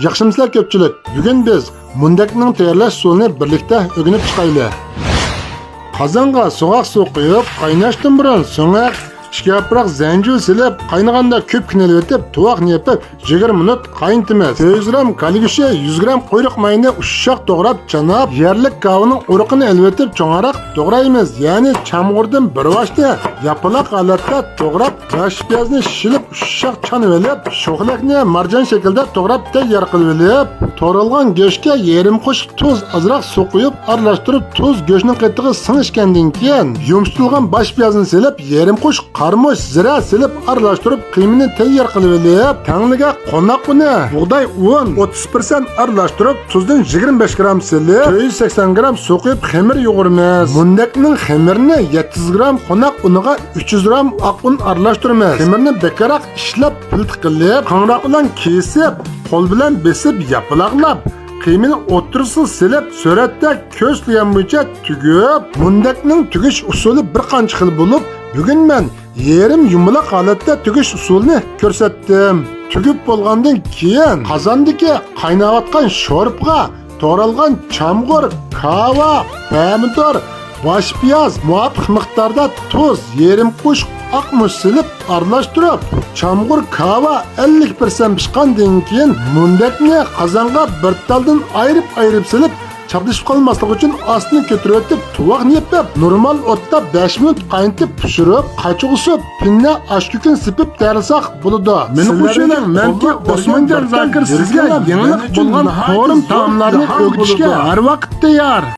Yaxshimisilar ko'pchilik? Bugun biz mundakning tayyorlash usulini birlikda o'rganib chiqaylik. Qozonga so'g'aq suv quyib, qaynashdan burun so'ngaq 2 yaproq zanjil silib, qaynaganda ko'p kinalib o'tib, tuvoqni yopib 20 minut qaynatamiz. 100 gram kaligushi, 100 gram quyruq mayni ushoq to'g'rab, chanab, yerlik kavining urug'ini elvetib cho'ng'aroq to'g'raymiz. Ya'ni chamg'urdan bir vashta yapaloq holatda to'g'rab, yosh piyozni shilib ushoq chanib olib, sho'xlakni marjon shaklda to'g'rab tayyor qilib olib, to'g'ralgan go'shtga yarim qoshiq tuz, ozroq suv quyib, aralashtirib, tuz go'shtning qattig'i sinishgandan keyin yumshatilgan bosh piyozni silib, yarim qoshiq qarmosh, zira silib aralashtirib, qiymini tayyor qilib olib, tangliga qo'noq uni, bug'doy un 30% aralashtirib, tuzdan 25 gram silib, 280 gram suv quyib xamir yo'g'iramiz. Mundakning xamirini 700 gram qo'noq uniga 300 gram oq un aralashtiramiz. Xamirni bekaraq ishlab, pilt qilib, qangroq bilan kesib, qo'l bilan besib, yapaloqlab, qiymini o'tirsiz silib, suratda ko'rsatilgan bo'yicha tugib, mundakning tugish usuli bir qancha xil bo'lib, bugun men yarim yumaloq holatda tugish usulini ko'rsatdim. Tugib bo'lgandan keyin qozondagi qaynayotgan sho'rpga to'g'ralgan chamg'ur, kava, pomidor, bosh piyoz, muvofiq miqdorda tuz, yarim qoshiq oq muz silib aralashtirib, chamg'ur, kava 50% pishgandan keyin mundakni qozonga bir taldan ayirib silib, chaplashib qolmasligi uchun ostini ko'tarib o'tib, tuvoqni yopib, normal o'tda 5 minut qaynatib pishirib, qachug'isi pinna oshkukin sipib tayyorlasak bo'ladi. Meni qo'shining menki Osmonjon Zakir sizga yangilik bo'lgan qo'rim taomlarni o'rgatishga har vaqt tayyor.